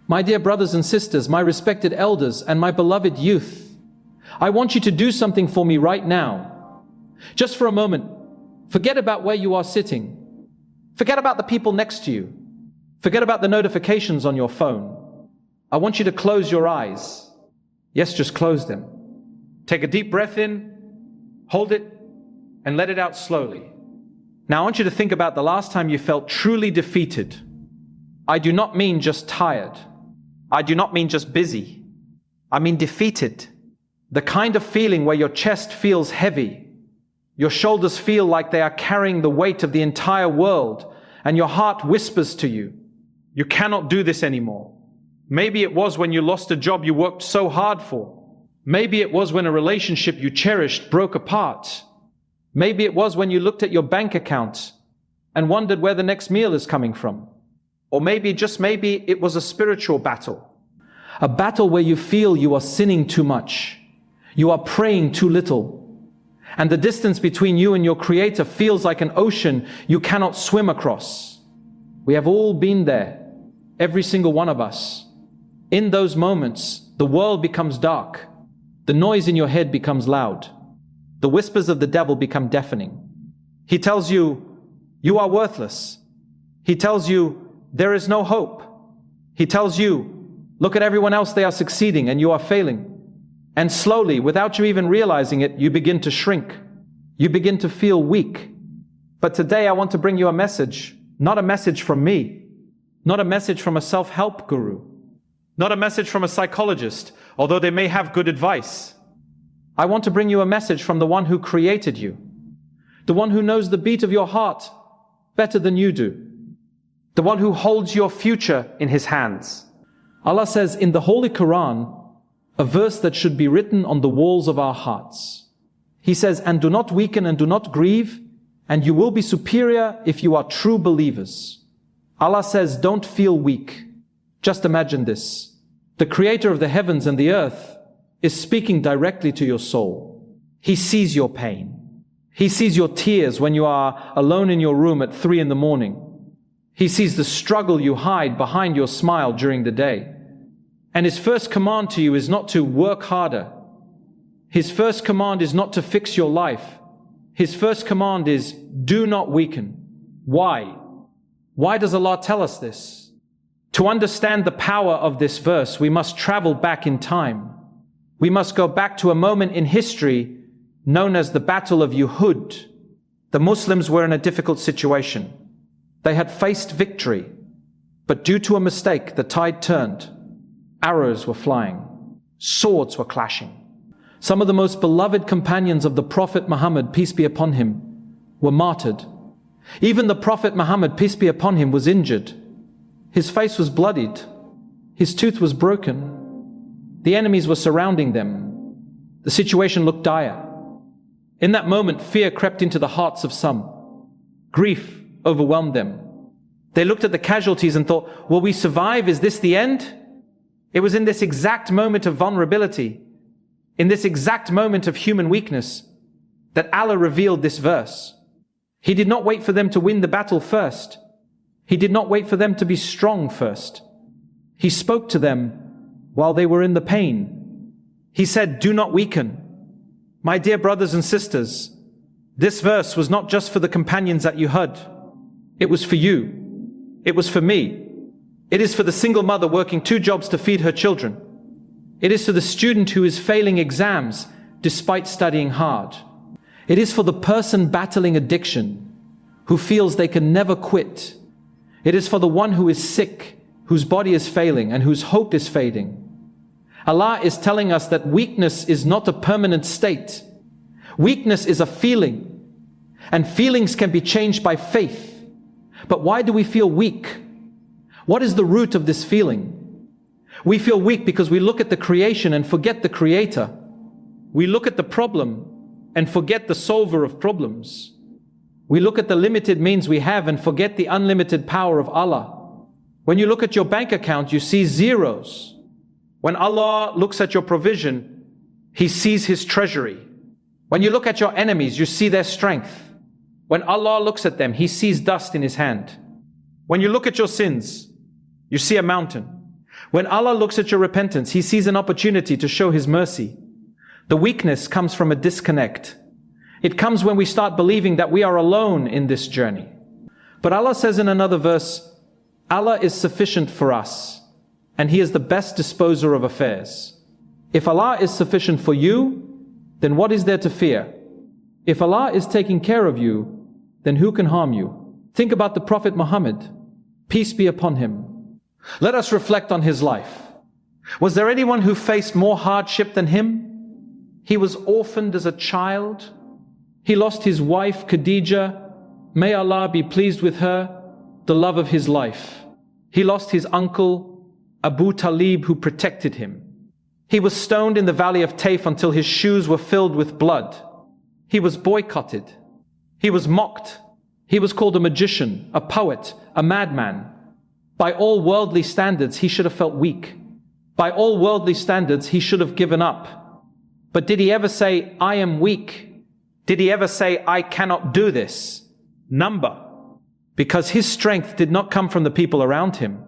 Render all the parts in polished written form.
My dear brothers and sisters, my respected elders, and my beloved youth, I want you to do something for me right now. Just for a moment, forget about where you are sitting. Forget about the people next to you. Forget about the notifications on your phone. I want you to close your eyes. Yes, just close them. Take a deep breath in, hold it, and let it out slowly. Now I want you to think about the last time you felt truly defeated. I do not mean just tired. I do not mean just busy. I mean defeated. The kind of feeling where your chest feels heavy, your shoulders feel like they are carrying the weight of the entire world, and your heart whispers to you, you cannot do this anymore. Maybe it was when you lost a job you worked so hard for. Maybe it was when a relationship you cherished broke apart. Maybe it was when you looked at your bank account and wondered where the next meal is coming from. Or maybe, just maybe, it was a spiritual battle. A battle where you feel you are sinning too much. You are praying too little. And the distance between you and your Creator feels like an ocean you cannot swim across. We have all been there, every single one of us. In those moments, the world becomes dark. The noise in your head becomes loud. The whispers of the devil become deafening. He tells you, you are worthless. He tells you, there is no hope. He tells you, look at everyone else, they are succeeding and you are failing. And slowly, without you even realizing it, you begin to shrink. You begin to feel weak. But today I want to bring you a message, not a message from me, not a message from a self-help guru, not a message from a psychologist, although they may have good advice. I want to bring you a message from the one who created you, the one who knows the beat of your heart better than you do, the one who holds your future in his hands. Allah says in the Holy Quran, a verse that should be written on the walls of our hearts. He says, and do not weaken and do not grieve, and you will be superior if you are true believers. Allah says, don't feel weak. Just imagine this. The Creator of the heavens and the earth is speaking directly to your soul. He sees your pain. He sees your tears when you are alone in your room at 3 a.m. He sees the struggle you hide behind your smile during the day. And His first command to you is not to work harder. His first command is not to fix your life. His first command is, do not weaken. Why? Why does Allah tell us this? To understand the power of this verse, we must travel back in time. We must go back to a moment in history known as the Battle of Uhud. The Muslims were in a difficult situation. They had faced victory, but due to a mistake, the tide turned. Arrows were flying. Swords were clashing. Some of the most beloved companions of the Prophet Muhammad, peace be upon him, were martyred. Even the Prophet Muhammad, peace be upon him, was injured. His face was bloodied. His tooth was broken. The enemies were surrounding them. The situation looked dire. In that moment, fear crept into the hearts of some. Grief overwhelmed them. They looked at the casualties and thought, will we survive? Is this the end? It was in this exact moment of vulnerability, in this exact moment of human weakness, that Allah revealed this verse. He did not wait for them to win the battle first. He did not wait for them to be strong first. He spoke to them while they were in the pain. He said, do not weaken. My dear brothers and sisters, this verse was not just for the companions at Uhud. It was for you. It was for me. It is for the single mother working 2 jobs to feed her children. It is for the student who is failing exams despite studying hard. It is for the person battling addiction who feels they can never quit. It is for the one who is sick, whose body is failing and whose hope is fading. Allah is telling us that weakness is not a permanent state. Weakness is a feeling, and feelings can be changed by faith. But why do we feel weak? What is the root of this feeling? We feel weak because we look at the creation and forget the Creator. We look at the problem and forget the solver of problems. We look at the limited means we have and forget the unlimited power of Allah. When you look at your bank account, you see zeros. When Allah looks at your provision, He sees His treasury. When you look at your enemies, you see their strength. When Allah looks at them, He sees dust in His hand. When you look at your sins, you see a mountain. When Allah looks at your repentance, He sees an opportunity to show His mercy. The weakness comes from a disconnect. It comes when we start believing that we are alone in this journey. But Allah says in another verse, Allah is sufficient for us, and He is the best disposer of affairs. If Allah is sufficient for you, then what is there to fear? If Allah is taking care of you, then who can harm you? Think about the Prophet Muhammad, peace be upon him. Let us reflect on his life. Was there anyone who faced more hardship than him? He was orphaned as a child. He lost his wife, Khadija. May Allah be pleased with her, the love of his life. He lost his uncle, Abu Talib, who protected him. He was stoned in the valley of Taif until his shoes were filled with blood. He was boycotted. He was mocked. He was called a magician, a poet, a madman. By all worldly standards, he should have felt weak. By all worldly standards, he should have given up. But did he ever say, I am weak? Did he ever say, I cannot do this? Number. Because his strength did not come from the people around him.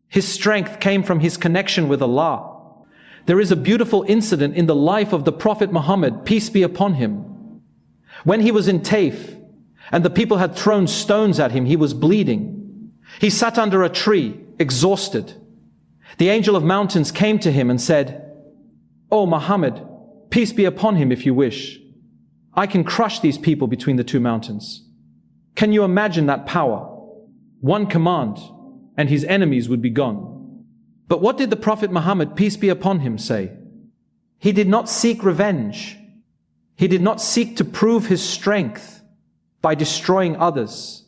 His strength came from his connection with Allah. There is a beautiful incident in the life of the Prophet Muhammad, peace be upon him. When he was in Taif, and the people had thrown stones at him, he was bleeding. He sat under a tree, exhausted. The angel of mountains came to him and said, "O Muhammad, peace be upon him if you wish. I can crush these people between the two mountains." Can you imagine that power? One command, and his enemies would be gone. But what did the Prophet Muhammad, peace be upon him, say? He did not seek revenge. He did not seek to prove his strength by destroying others.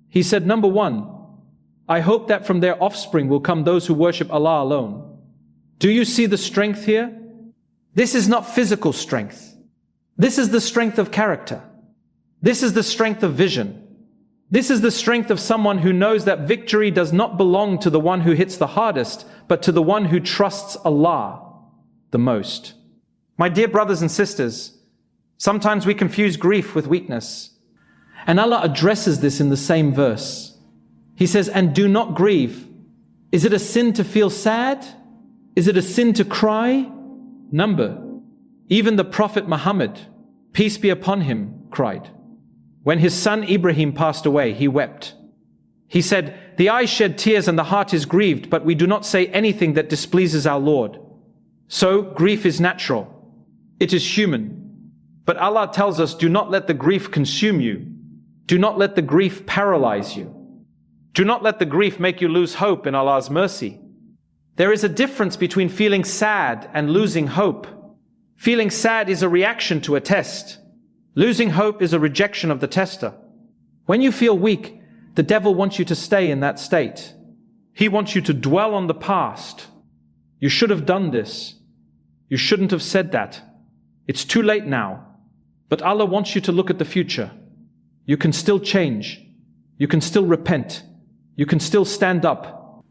He said, number one, I hope that from their offspring will come those who worship Allah alone. Do you see the strength here? This is not physical strength. This is the strength of character. This is the strength of vision. This is the strength of someone who knows that victory does not belong to the one who hits the hardest, but to the one who trusts Allah the most. My dear brothers and sisters, sometimes we confuse grief with weakness. And Allah addresses this in the same verse. He says, and do not grieve. Is it a sin to feel sad? Is it a sin to cry? Number, even the Prophet Muhammad, peace be upon him, cried. When his son Ibrahim passed away, he wept. He said, the eyes shed tears and the heart is grieved, but we do not say anything that displeases our Lord. So grief is natural. It is human. But Allah tells us, do not let the grief consume you. Do not let the grief paralyze you. Do not let the grief make you lose hope in Allah's mercy. There is a difference between feeling sad and losing hope. Feeling sad is a reaction to a test. Losing hope is a rejection of the tester. When you feel weak, the devil wants you to stay in that state. He wants you to dwell on the past. You should have done this. You shouldn't have said that. It's too late now. But Allah wants you to look at the future. You can still change. You can still repent. You can still stand up.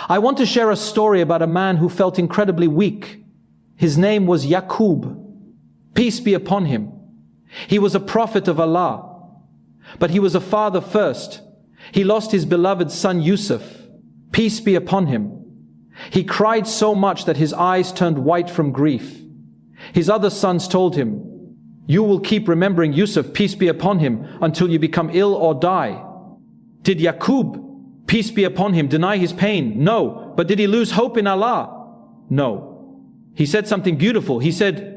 I want to share a story about a man who felt incredibly weak. His name was Yaqub. Peace be upon him. He was a prophet of Allah. But he was a father first. He lost his beloved son Yusuf. Peace be upon him. He cried so much that his eyes turned white from grief. His other sons told him, you will keep remembering Yusuf, peace be upon him, until you become ill or die. Did Yaqub, peace be upon him, deny his pain? No. But did he lose hope in Allah? No. He said something beautiful. He said,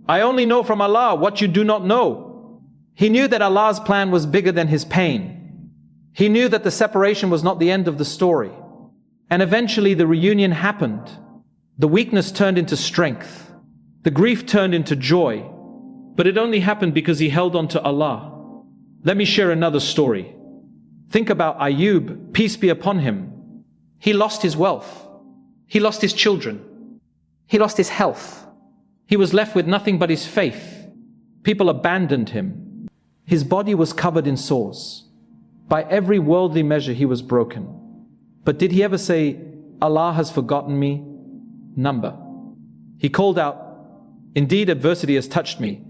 I only know from Allah what you do not know. He knew that Allah's plan was bigger than his pain. He knew that the separation was not the end of the story. And eventually the reunion happened. The weakness turned into strength. The grief turned into joy. But it only happened because he held on to Allah. Let me share another story. Think about Ayub, peace be upon him. He lost his wealth. He lost his children. He lost his health. He was left with nothing but his faith. People abandoned him. His body was covered in sores. By every worldly measure, he was broken. But did he ever say, Allah has forgotten me? Number. He called out, indeed adversity has touched me,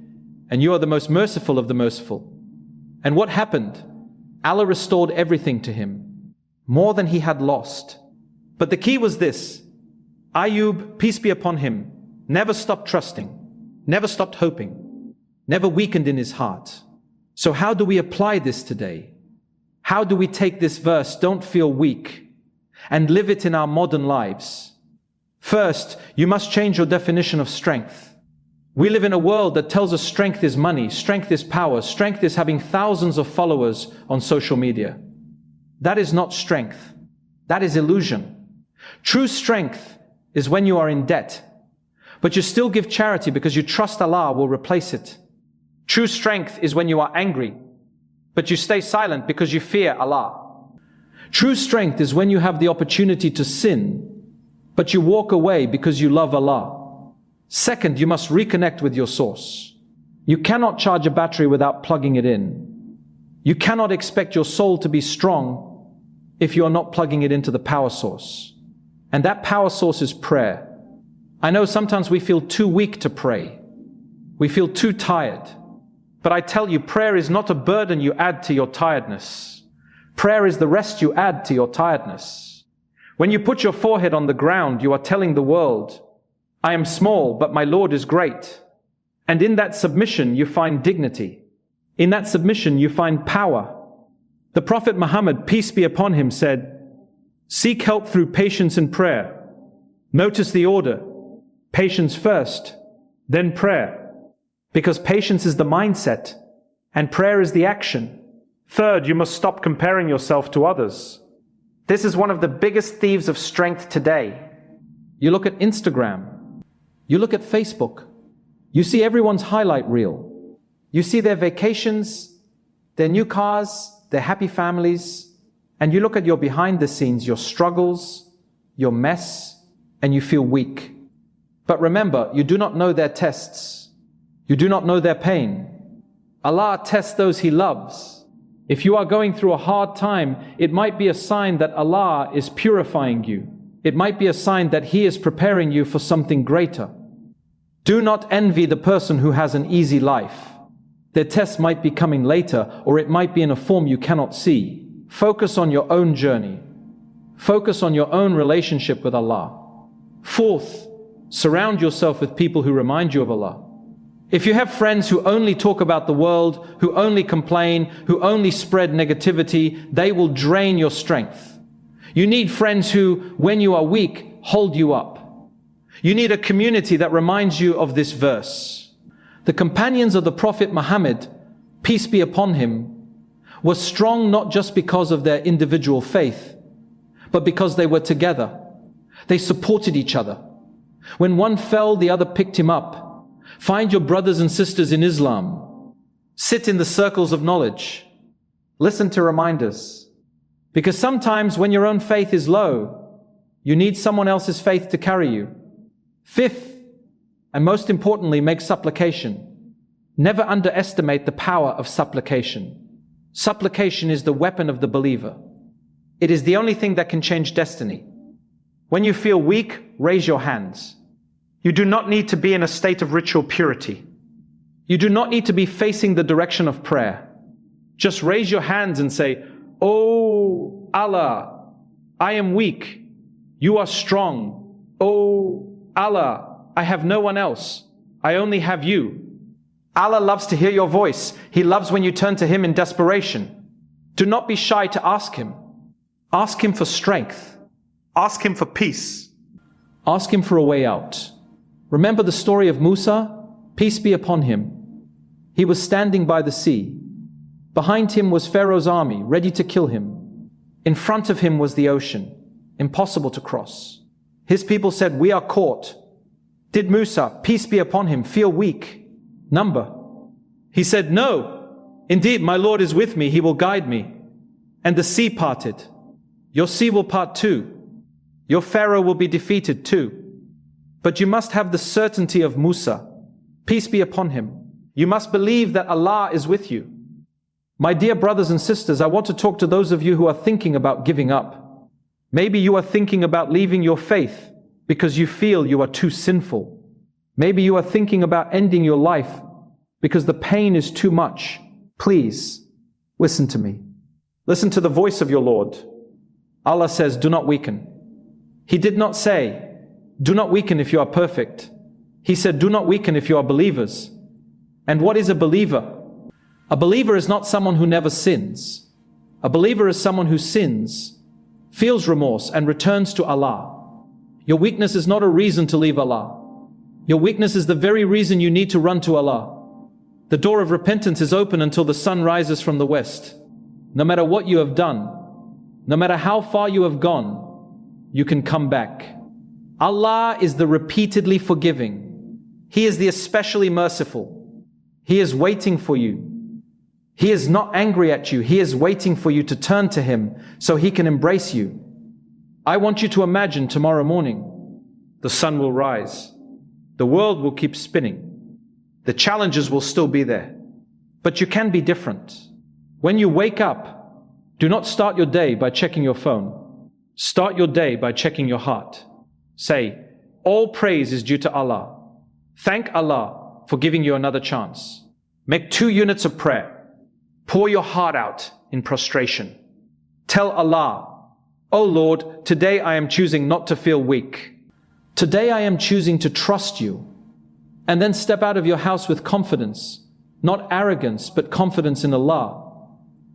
and you are the most merciful of the merciful. And what happened? Allah restored everything to him, more than he had lost. But the key was this: Ayub, peace be upon him, never stopped trusting, never stopped hoping, never weakened in his heart. So how do we apply this today? How do we take this verse, don't feel weak, and live it in our modern lives? First, you must change your definition of strength. We live in a world that tells us strength is money, strength is power, strength is having thousands of followers on social media. That is not strength. That is illusion. True strength is when you are in debt, but you still give charity because you trust Allah will replace it. True strength is when you are angry, but you stay silent because you fear Allah. True strength is when you have the opportunity to sin, but you walk away because you love Allah. Second, you must reconnect with your source. You cannot charge a battery without plugging it in. You cannot expect your soul to be strong if you are not plugging it into the power source. And that power source is prayer. I know sometimes we feel too weak to pray. We feel too tired. But I tell you, prayer is not a burden you add to your tiredness. Prayer is the rest you add to your tiredness. When you put your forehead on the ground, you are telling the world, I am small, but my Lord is great. And in that submission, you find dignity. In that submission, you find power. The Prophet Muhammad, peace be upon him, said, seek help through patience and prayer. Notice the order. Patience first, then prayer. Because patience is the mindset, and prayer is the action. Third, you must stop comparing yourself to others. This is one of the biggest thieves of strength today. You look at Instagram. You look at Facebook. You see everyone's highlight reel. You see their vacations, their new cars, their happy families. And you look at your behind the scenes, your struggles, your mess, and you feel weak. But remember, you do not know their tests. You do not know their pain. Allah tests those He loves. If you are going through a hard time, it might be a sign that Allah is purifying you. It might be a sign that He is preparing you for something greater. Do not envy the person who has an easy life. Their test might be coming later, or it might be in a form you cannot see. Focus on your own journey. Focus on your own relationship with Allah. Fourth, surround yourself with people who remind you of Allah. If you have friends who only talk about the world, who only complain, who only spread negativity, they will drain your strength. You need friends who, when you are weak, hold you up. You need a community that reminds you of this verse. The companions of the Prophet Muhammad, peace be upon him, were strong not just because of their individual faith, but because they were together. They supported each other. When one fell, the other picked him up. Find your brothers and sisters in Islam. Sit in the circles of knowledge. Listen to reminders. Because sometimes when your own faith is low, you need someone else's faith to carry you. Fifth, and most importantly, make supplication. Never underestimate the power of supplication. Supplication is the weapon of the believer. It is the only thing that can change destiny. When you feel weak, raise your hands. You do not need to be in a state of ritual purity. You do not need to be facing the direction of prayer. Just raise your hands and say, Oh Allah, I am weak. You are strong. Oh Allah, I have no one else. I only have you. Allah loves to hear your voice. He loves when you turn to Him in desperation. Do not be shy to ask Him. Ask Him for strength. Ask Him for peace. Ask Him for a way out. Remember the story of Musa? Peace be upon him. He was standing by the sea. Behind him was Pharaoh's army, ready to kill him. In front of him was the ocean, impossible to cross. His people said, we are caught. Did Musa, peace be upon him, feel weak? Number. He said, no, indeed my Lord is with me, He will guide me. And the sea parted. Your sea will part too. Your Pharaoh will be defeated too. But you must have the certainty of Musa. Peace be upon him. You must believe that Allah is with you. My dear brothers and sisters, I want to talk to those of you who are thinking about giving up. Maybe you are thinking about leaving your faith because you feel you are too sinful. Maybe you are thinking about ending your life because the pain is too much. Please, listen to me. Listen to the voice of your Lord. Allah says, do not weaken. He did not say, do not weaken if you are perfect. He said, do not weaken if you are believers. And what is a believer? A believer is not someone who never sins. A believer is someone who sins, feels remorse, and returns to Allah. Your weakness is not a reason to leave Allah. Your weakness is the very reason you need to run to Allah. The door of repentance is open until the sun rises from the west. No matter what you have done, no matter how far you have gone, you can come back. Allah is the repeatedly forgiving. He is the especially merciful. He is waiting for you. He is not angry at you. He is waiting for you to turn to Him so He can embrace you. I want you to imagine tomorrow morning, the sun will rise. The world will keep spinning. The challenges will still be there. But you can be different. When you wake up, do not start your day by checking your phone. Start your day by checking your heart. Say, all praise is due to Allah. Thank Allah for giving you another chance. Make 2 units of prayer. Pour your heart out in prostration. Tell Allah, "Oh Lord, today I am choosing not to feel weak. Today I am choosing to trust you." And then step out of your house with confidence, not arrogance, but confidence in Allah.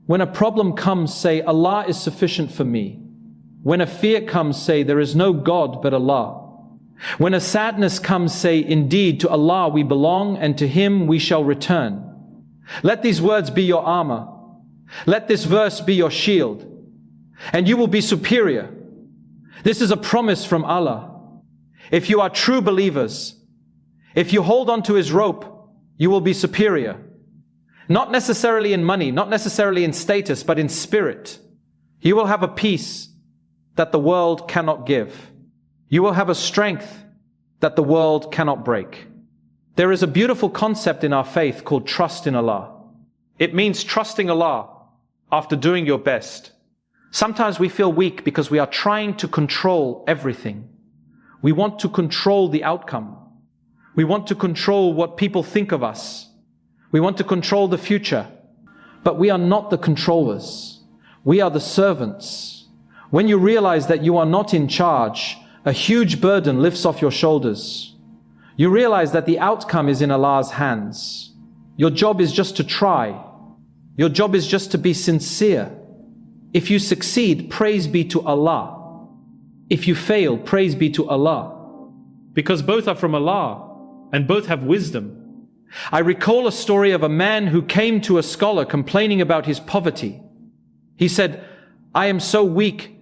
When a problem comes, say, Allah is sufficient for me. When a fear comes, say, there is no God but Allah. When a sadness comes, say, indeed to Allah we belong and to Him we shall return. Let these words be your armor. Let this verse be your shield. And you will be superior. This is a promise from Allah. If you are true believers, if you hold on to His rope, you will be superior. Not necessarily in money, not necessarily in status, but in spirit. You will have a peace that the world cannot give. You will have a strength that the world cannot break. There is a beautiful concept in our faith called trust in Allah. It means trusting Allah after doing your best. Sometimes we feel weak because we are trying to control everything. We want to control the outcome. We want to control what people think of us. We want to control the future. But we are not the controllers. We are the servants. When you realize that you are not in charge, a huge burden lifts off your shoulders. You realize that the outcome is in Allah's hands. Your job is just to try. Your job is just to be sincere. If you succeed, praise be to Allah. If you fail, praise be to Allah. Because both are from Allah and both have wisdom. I recall a story of a man who came to a scholar complaining about his poverty. He said, "I am so weak,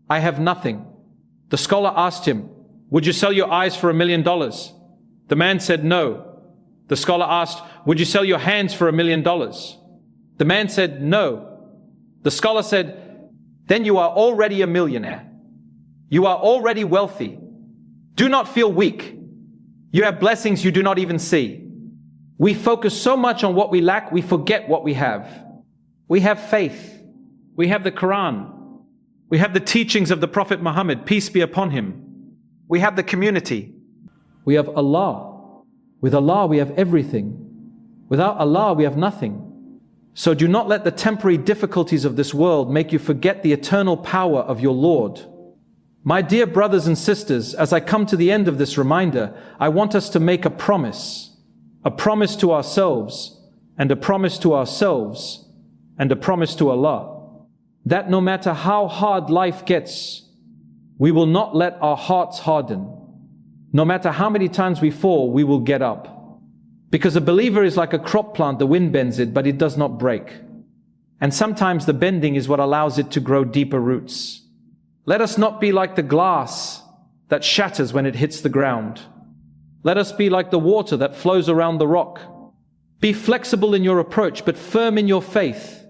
I have nothing." The scholar asked him, "Would you sell your eyes for $1 million?" The man said, "No." The scholar asked, "Would you sell your hands for $1 million?" The man said, "No." The scholar said, "Then you are already a millionaire. You are already wealthy. Do not feel weak. You have blessings you do not even see." We focus so much on what we lack, we forget what we have. We have faith. We have the Quran. We have the teachings of the Prophet Muhammad, peace be upon him. We have the community. We have Allah. With Allah we have everything. Without Allah we have nothing. So do not let the temporary difficulties of this world make you forget the eternal power of your Lord. My dear brothers and sisters, as I come to the end of this reminder, I want us to make a promise to ourselves, and a promise to ourselves, and a promise to Allah, that no matter how hard life gets, we will not let our hearts harden. No matter how many times we fall, we will get up. Because a believer is like a crop plant, the wind bends it, but it does not break. And sometimes the bending is what allows it to grow deeper roots. Let us not be like the glass that shatters when it hits the ground. Let us be like the water that flows around the rock. Be flexible in your approach, but firm in your faith.